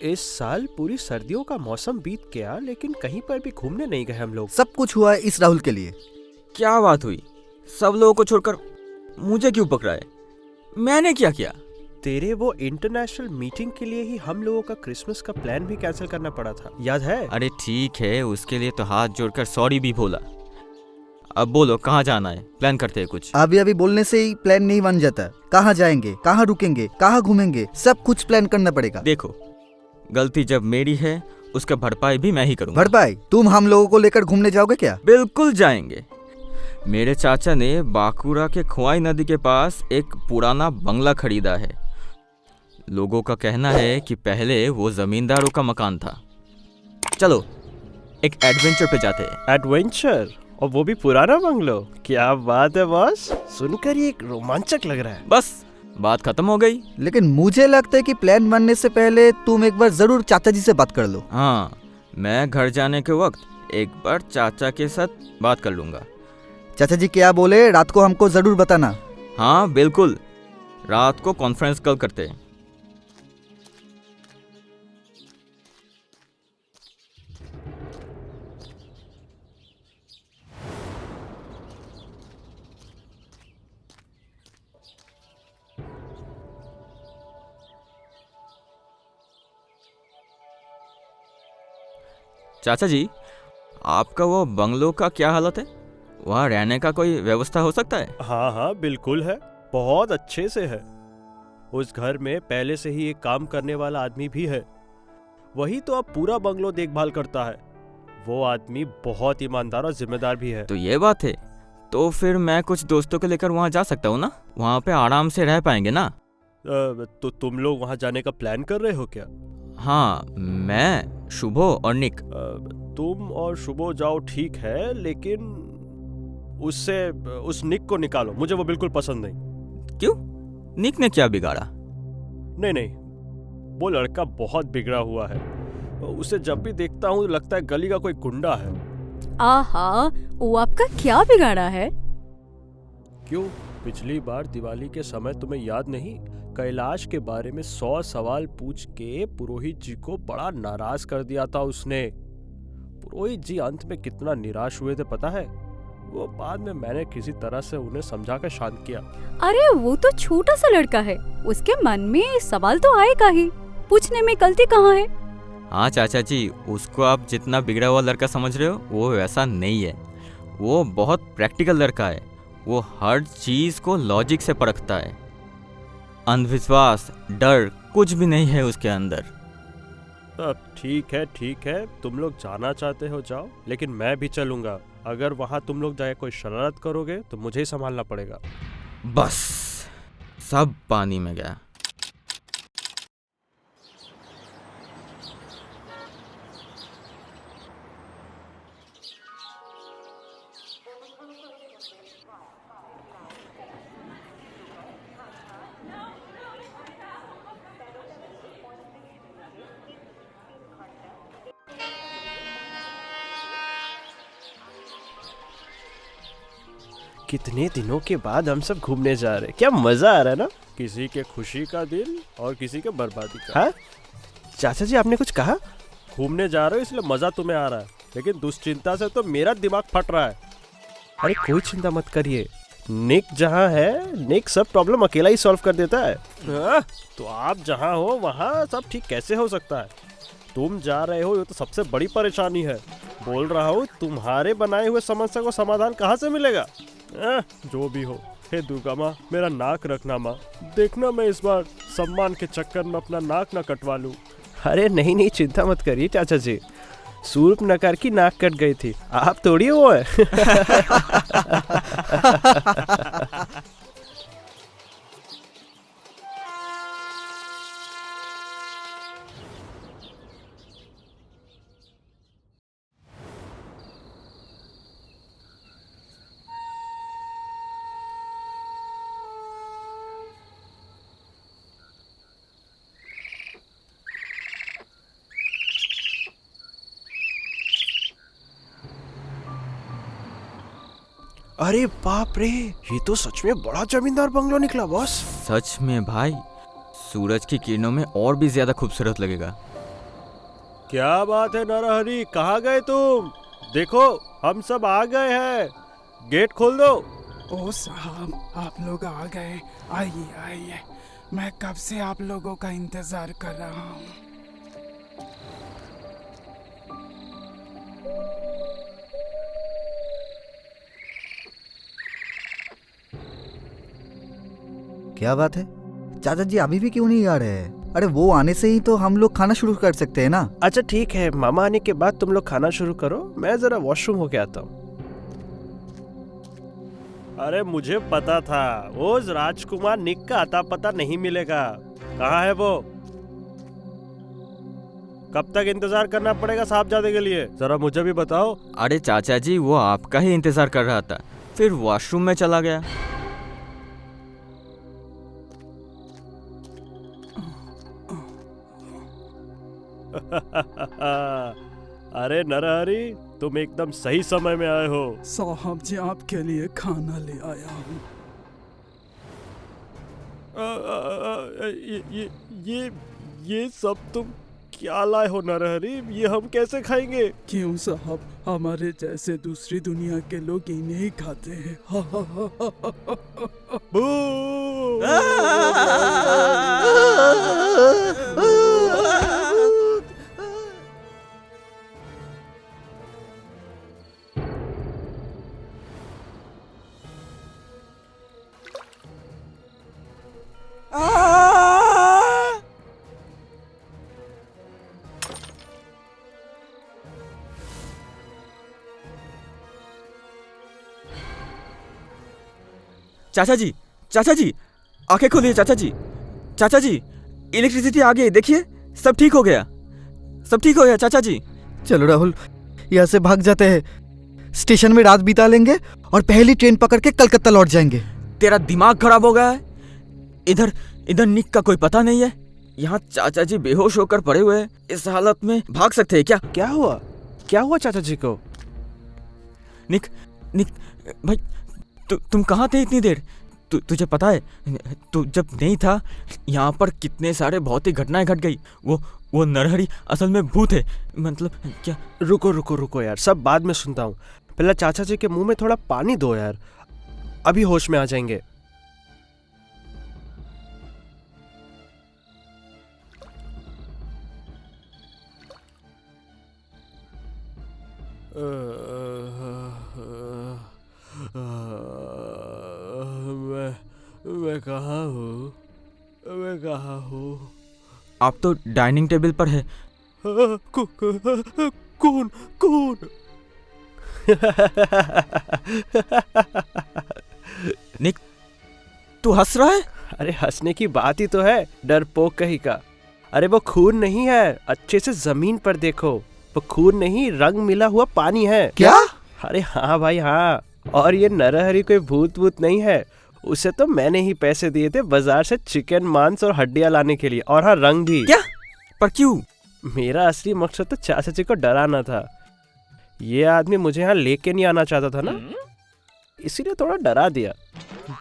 इस साल पूरी सर्दियों का मौसम बीत गया लेकिन कहीं पर भी घूमने नहीं गए हम लोग। सब कुछ हुआ है इस राहुल के लिए। क्या बात हुई? सब लोगों को छोड़कर मुझे क्यों पकड़ा है? मैंने क्या किया? तेरे वो इंटरनेशनल मीटिंग के लिए ही हम लोगों का क्रिसमस का प्लान भी कैंसिल करना पड़ा था, याद है? अरे ठीक है, उसके लिए तो हाथ जोड़कर सॉरी भी बोला। अब बोलो कहाँ जाना है? प्लान करते हैं कुछ। अभी अभी बोलने से ही प्लान नहीं बन जाता। कहाँ जाएंगे, कहाँ रुकेंगे, कहाँ घूमेंगे, सब कुछ प्लान करना पड़ेगा। देखो, गलती जब मेरी है उसका भरपाई भी मैं ही करूंगा। भरपाई? तुम हम लोगों को लेकर घूमने जाओगे क्या? बिल्कुल जाएंगे। मेरे चाचा ने बांकुरा के खुआई नदी के पास एक पुराना बंगला खरीदा है। लोगों का कहना है कि पहले वो जमींदारों का मकान था। चलो एक एडवेंचर पे जाते हैं। एडवेंचर? और वो भी पुराना बंगलो? क्या बात है बॉस, सुनकर ये एक रोमांचक लग रहा है। बस बात खत्म हो गई। लेकिन मुझे लगता है कि प्लान बनने से पहले तुम एक बार जरूर चाचा जी से बात कर लो। हाँ, मैं घर जाने के वक्त एक बार चाचा के साथ बात कर लूंगा। चाचा जी क्या बोले रात को हमको जरूर बताना। हाँ बिल्कुल, रात को कॉन्फ्रेंस कॉल करते हैं। चाचा जी, आपका वो बंगलो का क्या हालत है? वहाँ रहने का कोई व्यवस्था हो सकता है? हाँ हाँ बिल्कुल है, बहुत अच्छे से है। उस घर में पहले से ही एक काम करने वाला आदमी भी है, वही तो अब पूरा बंगलो देखभाल करता है। वो आदमी बहुत ईमानदार और जिम्मेदार भी है। तो ये बात है, तो फिर मैं कुछ दोस्तों को लेकर वहाँ जा सकता हूँ ना? वहाँ पे आराम से रह पाएंगे ना? तो तुम लोग वहाँ जाने का प्लान कर रहे हो क्या? हाँ, मैं, शुभो और निक। तुम और शुभो जाओ ठीक है, लेकिन उससे उस निक को निकालो, मुझे वो बिल्कुल पसंद नहीं। क्यों? निक ने क्या बिगाड़ा? नहीं नहीं, वो लड़का बहुत बिगड़ा हुआ है। उसे जब भी देखता हूँ लगता है गली का कोई गुंडा है। आहा, वो आपका क्या बिगाड़ा है? क्यों, पिछली बार दिवाली के समय तुम्हें याद नहीं? कैलाश के बारे में 100 सवाल पूछ के पुरोहित जी को बड़ा नाराज कर दिया था उसने। पुरोहित जी अंत में कितना निराश हुए थे पता है? वो बाद में मैंने किसी तरह से उन्हें समझा कर शांत किया। अरे वो तो छोटा सा लड़का है, उसके मन में सवाल तो आएगा ही, पूछने में गलती कहाँ है? हाँ चाचा जी, उसको आप जितना बिगड़ा हुआ लड़का समझ रहे हो वो वैसा नहीं है। वो बहुत प्रैक्टिकल लड़का है। वो हर चीज को लॉजिक से परखता है। अंधविश्वास, डर कुछ भी नहीं है उसके अंदर। अब ठीक है, तुम लोग जाना चाहते हो जाओ, लेकिन मैं भी चलूंगा। अगर वहां तुम लोग जाए कोई शरारत करोगे तो मुझे ही संभालना पड़ेगा। बस सब पानी में गया। कितने दिनों के बाद हम सब घूमने जा रहे हैं, क्या मजा आ रहा है ना? किसी के खुशी का दिन और किसी के बर्बादी का। हाँ चाचा जी, आपने कुछ कहा? घूमने जा रहे हो इसलिए मजा तुम्हें आ रहा है, लेकिन दुश्चिंता से तो मेरा दिमाग फट रहा है। अरे कोई चिंता मत करिए, निक जहाँ है, निक सब प्रॉब्लम अकेला ही सॉल्व कर देता है। तो आप जहाँ हो वहाँ सब ठीक कैसे हो सकता है? तुम जा रहे हो ये तो सबसे बड़ी परेशानी है। बोल रहा हूँ, तुम्हारे बनाए हुए समस्या को समाधान कहाँ से मिलेगा? जो भी हो, हे दुर्गा माँ मेरा नाक रखना माँ, देखना मैं इस बार सम्मान के चक्कर में अपना नाक न कटवा लूं। अरे नहीं नहीं, चिंता मत करिए चाचा जी, सूर्पनखर की नाक कट गई थी, आप थोड़ी वो है। अरे बाप रे, ये तो सच में बड़ा जमींदार बंगलो निकला बॉस। सच में भाई, सूरज की किरणों में और भी ज्यादा खूबसूरत लगेगा। क्या बात है नरहरी, कहाँ गए तुम? देखो हम सब आ गए हैं, गेट खोल दो। ओ साहब, आप लोग आ गए। आइए आइए, मैं कब से आप लोगों का इंतजार कर रहा हूँ। क्या बात है, चाचा जी अभी भी क्यों नहीं आ रहे हैं? अरे वो आने से ही तो हम लोग खाना शुरू कर सकते हैं ना। अच्छा ठीक है, मामा आने के बाद तुम लोग खाना शुरू करो, मैं जरा वॉशरूम होके आता हूँ। अरे मुझे पता था उस राजकुमार निक का अता पता नहीं मिलेगा। कहाँ है वो? कब तक इंतजार करना पड़ेगा साहबजादे के लिए, जरा मुझे भी बताओ। अरे चाचा जी, वो आपका ही इंतजार कर रहा था, फिर वॉशरूम में चला गया। अरे नरहरी, तुम एकदम सही समय में आए हो। साहब जी, आपके लिए खाना ले आया हूँ। ये सब तुम क्या लाए हो नरहरी? ये हम कैसे खाएंगे? क्यों साहब, हमारे जैसे दूसरी दुनिया के लोग इन्हें ही खाते हैं। बू! चाचा जी, चाचा जी, आंखें खोलिए चाचा जी। चाचा जी, इलेक्ट्रिसिटी आ गई, देखिए सब ठीक हो गया, सब ठीक हो गया चाचा जी। चलो राहुल, यहाँ से भाग जाते हैं, स्टेशन में रात बिता लेंगे और पहली ट्रेन पकड़ के कलकत्ता लौट जाएंगे। तेरा दिमाग खराब हो गया है? इधर इधर निक का कोई पता नहीं है, यहाँ चाचा जी बेहोश होकर पड़े हुए हैं, इस हालत में भाग सकते हैं क्या? क्या हुआ? क्या हुआ चाचा जी को? निक, निक भाई, तुम कहाँ थे इतनी देर? तुझे पता है, तू जब नहीं था यहाँ पर कितने सारे भौतिक घटनाएं घट गई। वो नरहरी असल में भूत है, मतलब क्या? रुको रुको रुको यार, सब बाद में सुनता हूँ, पहले चाचा जी के मुंह में थोड़ा पानी दो यार, अभी होश में आ जाएंगे। मैं कहाँ हूँ? मैं कहाँ हूँ? आप तो डाइनिंग टेबल पर है। कौन कौन? निक, तू हंस रहा है? अरे हंसने की बात ही तो है, डरपोक कहीं का। अरे वो खून नहीं है, अच्छे से जमीन पर देखो, वो खून नहीं, रंग मिला हुआ पानी है। क्या? अरे हाँ भाई हाँ, और ये नरहरी कोई भूत भूत नहीं है, उसे तो मैंने ही पैसे दिए थे बाजार से चिकन मांस और हड्डियां लाने के लिए, और हाँ रंग भी। क्या? पर क्यों? मेरा असली मकसद तो चाचा जी को डराना था। ये आदमी मुझे यहाँ लेके नहीं आना चाहता था ना, इसीलिए थोड़ा डरा दिया।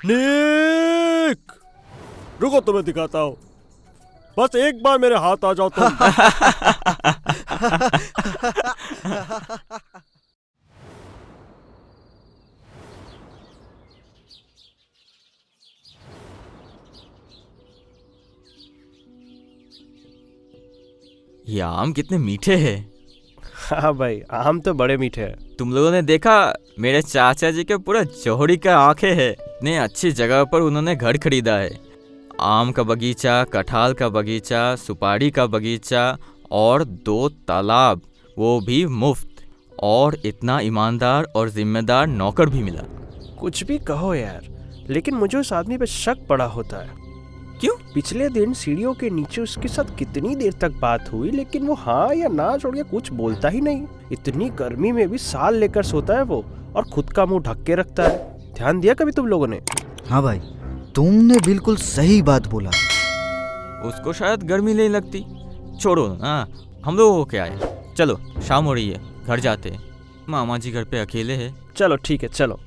निक, रुको तुम्हें दिखाता हूँ, बस एक बार मेरे हाथ आ जाओ तुम। ये आम कितने मीठे हैं। हाँ भाई, आम तो बड़े मीठे हैं। तुम लोगों ने देखा, मेरे चाचा जी के पूरा जौहरी का आंखें है। इतने अच्छी जगह पर उन्होंने घर खरीदा है, आम का बगीचा, कटहल का बगीचा, सुपारी का बगीचा और 2 तालाब, वो भी मुफ्त, और इतना ईमानदार और जिम्मेदार नौकर भी मिला। कुछ भी कहो यार, लेकिन मुझे उस आदमी पे शक पड़ा होता है। क्यों? पिछले दिन सीढ़ियों के नीचे उसके साथ कितनी देर तक बात हुई, लेकिन वो हाँ या ना छोड़ के कुछ बोलता ही नहीं। इतनी गर्मी में भी साल लेकर सोता है वो, और खुद का मुंह ढक के रखता है। ध्यान दिया कभी तुम लोगों ने? हाँ भाई, तुमने बिल्कुल सही बात बोला। उसको शायद गर्मी नहीं लगती। छोड़ो ना, हम लोग हो क्या है, चलो शाम हो रही है, घर जाते हैं। मामा जी घर पे अकेले हैं। चलो ठीक है, चलो।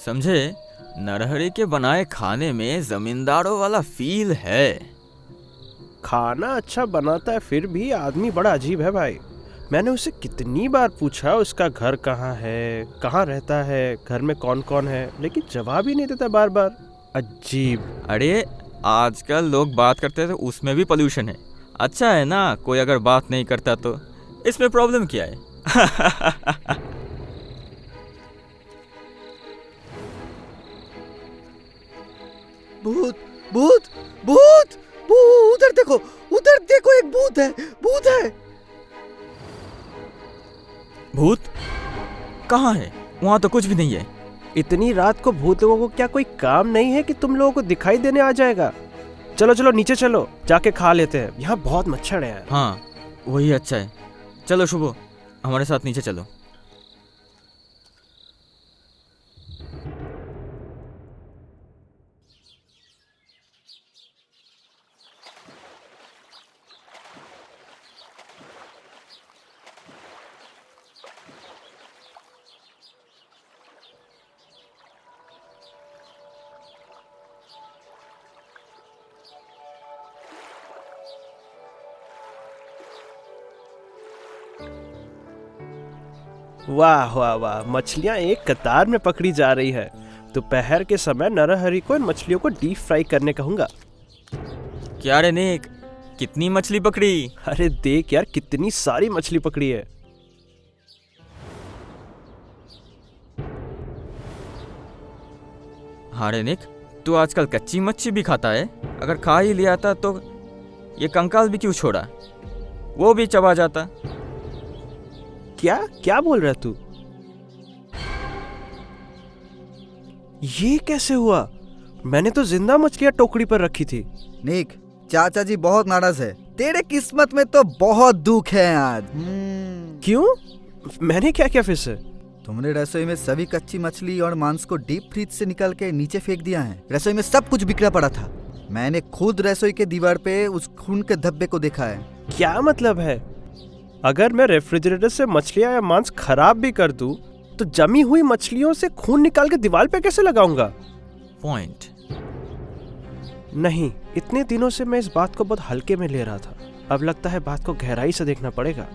समझे, नरहरि के बनाए खाने में जमींदारों वाला फील है। खाना अच्छा बनाता है, फिर भी आदमी बड़ा अजीब है भाई। मैंने उसे कितनी बार पूछा उसका घर कहाँ है, कहाँ रहता है, घर में कौन कौन है, लेकिन जवाब ही नहीं देता बार बार। अजीब। अरे आजकल लोग बात करते हैं तो उसमें भी पोल्यूशन है। अच्छा है ना, कोई अगर बात नहीं करता तो इसमें प्रॉब्लम क्या है? भूत भूत भूत भूत, उधर देखो एक भूत है, भूत है। भूत कहाँ है? वहाँ तो कुछ भी नहीं है। इतनी रात को भूत लोगों को क्या कोई काम नहीं है कि तुम लोगों को दिखाई देने आ जाएगा? चलो चलो नीचे चलो, जाके खा लेते हैं, यहाँ बहुत मच्छर है। हाँ वही अच्छा है। चलो शुभो, हमारे साथ नीचे चलो। वाह वाह वाह, मछलियाँ एक कतार में पकड़ी जा रही है। दोपहर के समय नरहरि को इन मछलियों को डीप फ्राई करने कहूंगा। क्या रे निक, कितनी मछली पकड़ी? अरे देख यार, कितनी सारी मछली पकड़ी है। हाँ रे निक, तू आजकल कच्ची मच्छी भी खाता है? अगर खा ही लिया था तो ये कंकाल भी क्यों छोड़ा? वो भी चबा जाता। क्या क्या बोल रहा तू? ये कैसे हुआ? मैंने तो जिंदा मछलियां टोकरी पर रखी थी। निक, चाचा जी बहुत नाराज है। तेरे किस्मत में तो बहुत दुख है आज। क्यों? मैंने क्या किया फिर से? तुमने रसोई में सभी कच्ची मछली और मांस को डीप फ्रीज से निकाल के नीचे फेंक दिया है। रसोई में सब कुछ बिखरा पड़ा था। मैंने खुद रसोई के दीवार पे उस खून के धब्बे को देखा है। क्या मतलब है? अगर मैं रेफ्रिजरेटर से मछलियां या मांस खराब भी कर दूं, तो जमी हुई मछलियों से खून निकाल के दीवार पे कैसे लगाऊंगा? पॉइंट नहीं, इतने दिनों से मैं इस बात को बहुत हल्के में ले रहा था। अब लगता है बात को गहराई से देखना पड़ेगा।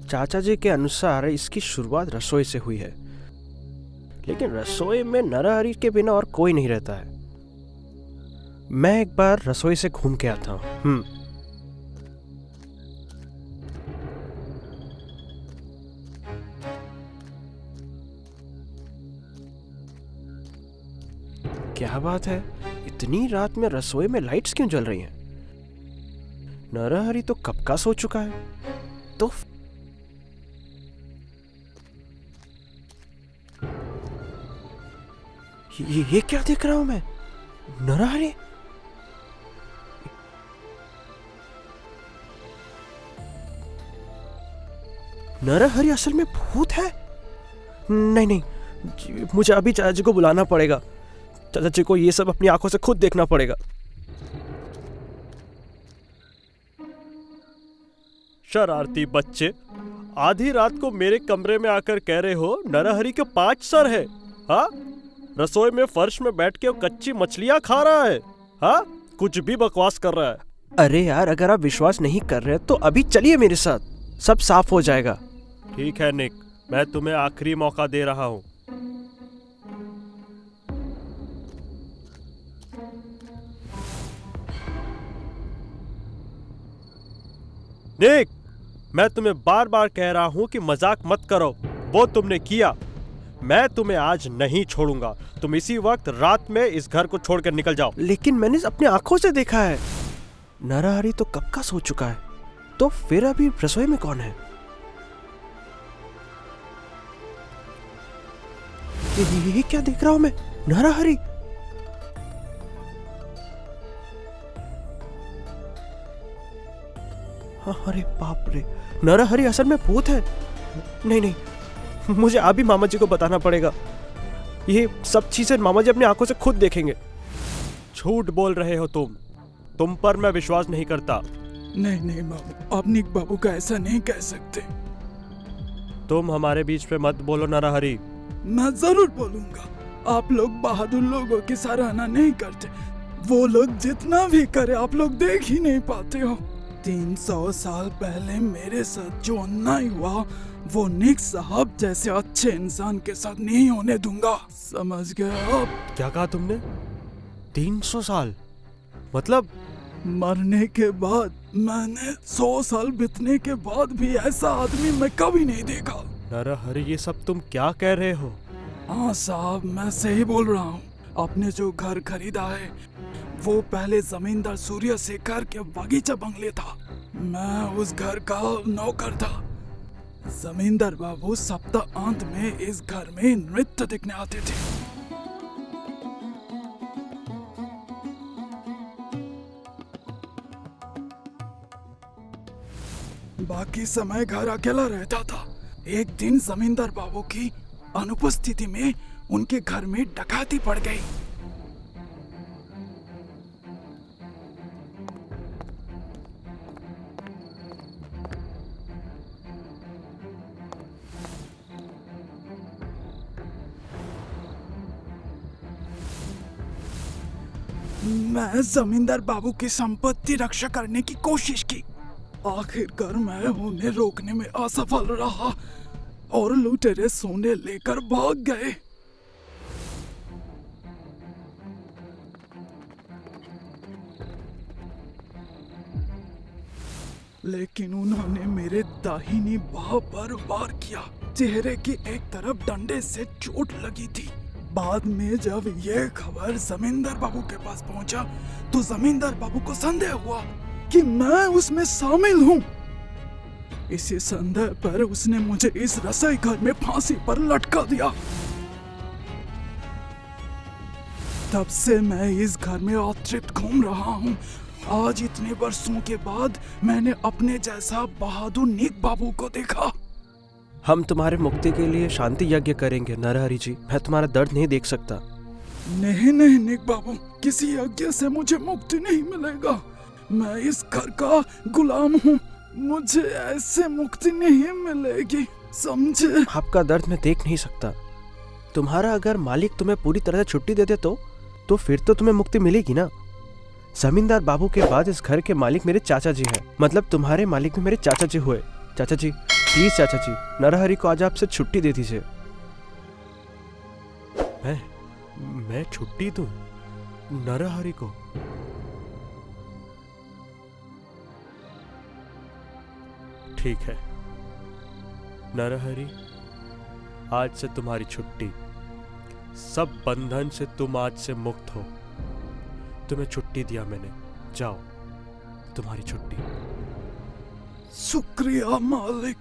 चाचा जी के अनुसार इसकी शुरुआत रसोई से हुई है, लेकिन रसोई में नरहरि के बिना और कोई नहीं रहता है। मैं एक बार रसोई से घूम के आता हूँ। क्या बात है, इतनी रात में रसोई में लाइट्स क्यों जल रही हैं? नरहरि तो कब का सो चुका है। तो ये क्या देख रहा हूं मैं? नरहरि? नरहरि असल में भूत है? नहीं नहीं, मुझे अभी चाचा जी को बुलाना पड़ेगा। चाचा जी को ये सब अपनी आंखों से खुद देखना पड़ेगा। शरारती बच्चे, आधी रात को मेरे कमरे में आकर कह रहे हो नरहरि के 5 सर है? हाँ, रसोई में फर्श में बैठ के कच्ची मछलियां खा रहा है। हाँ, कुछ भी बकवास कर रहा है। अरे यार, अगर आप विश्वास नहीं कर रहे तो अभी चलिए मेरे साथ, सब साफ हो जाएगा। ठीक है निक, मैं तुम्हें आखिरी मौका दे रहा हूं। निक, मैं तुम्हें बार बार कह रहा हूं कि मजाक मत करो। वो तुमने किया। मैं तुम्हें आज नहीं छोड़ूंगा। तुम इसी वक्त रात में इस घर को छोड़कर निकल जाओ। लेकिन मैंने अपनी आंखों से देखा है, नरहरि तो कब का सो चुका है। तो फिर अभी रसोई में कौन है? ये क्या देख रहा हूं मैं? नरहरि? अरे बाप रे, नरहरि असल में भूत है। नहीं नहीं, मुझे अभी मामा जी को बताना पड़ेगा। ये सब चीजें मामा जी अपनी आंखों से खुद देखेंगे। झूठ बोल रहे हो तुम पर मैं विश्वास नहीं करता। नहीं नहीं बाबू, आप निक बाबू का ऐसा नहीं कह सकते। तुम हमारे बीच में मत बोलो नरहरि। मैं जरूर बोलूंगा। आप लोग बहादुर लोगों की सराहना नहीं करते। वो लोग जितना भी करे आप लोग देख ही नहीं पाते हो। 300 साल पहले मेरे साथ जो अन्याय हुआ वो निक साहब जैसे अच्छे इंसान के साथ नहीं होने दूंगा। समझ गए आप? क्या कहा तुमने? 300 साल मतलब? मरने के बाद मैंने 100 साल बीतने के बाद भी ऐसा आदमी मैं कभी नहीं देखा। नरहरि ये सब तुम क्या कह रहे हो? हाँ साहब, मैं सही बोल रहा हूँ। आपने जो घर खरीदा है वो पहले जमींदार सूर्य शेखर के बगीचा बंगले था। मैं उस घर का नौकर था। जमींदार बाबू सप्ताह अंत में इस घर में नृत्य देखने आते थे। बाकी समय घर अकेला रहता था। एक दिन जमींदार बाबू की अनुपस्थिति में उनके घर में डकैती पड़ गई। मैं जमींदार बाबू की संपत्ति रक्षा करने की कोशिश की। आखिरकार मैं उन्हें रोकने में असफल रहा और लुटेरे सोने लेकर भाग गए। लेकिन उन्होंने मेरे दाहिनी बाह पर वार किया। चेहरे की एक तरफ डंडे से चोट लगी थी। बाद में जब यह खबर जमींदार बाबू के पास पहुंचा तो जमींदार बाबू को संदेह हुआ कि मैं उसमें शामिल हूँ। इसी संदेह पर उसने मुझे इस रसोई घर में फांसी पर लटका दिया। तब से मैं इस घर में अतृप्त घूम रहा हूँ। आज इतने वर्षों के बाद मैंने अपने जैसा बहादुर निक बाबू को देखा। हम तुम्हारे मुक्ति के लिए शांति यज्ञ करेंगे नरहरि जी। मैं तुम्हारा दर्द नहीं देख सकता। नहीं नहीं निक बाबू, किसी यज्ञ से मुझे मुक्ति नहीं मिलेगा। मैं इस घर का गुलाम हूँ। मुझे ऐसे मुक्ति नहीं मिलेगी, समझे? आपका दर्द मैं देख नहीं सकता। तुम्हारा अगर मालिक तुम्हें पूरी तरह से छुट्टी दे दे तो फिर तो तुम्हें मुक्ति मिलेगी ना। जमींदार बाबू के बाद इस घर के मालिक मेरे चाचा जी हैं। मतलब तुम्हारे मालिक भी मेरे चाचा जी हुए। चाचा जी प्लीज, चाचा जी नरहरि को आज आपसे छुट्टी दे दीजिए। मैं छुट्टी दूं नरहरि को? ठीक है नरहरि, आज से तुम्हारी छुट्टी। सब बंधन से तुम आज से मुक्त हो। तुम्हें छुट्टी दिया मैंने, जाओ तुम्हारी छुट्टी। शुक्रिया मालिक।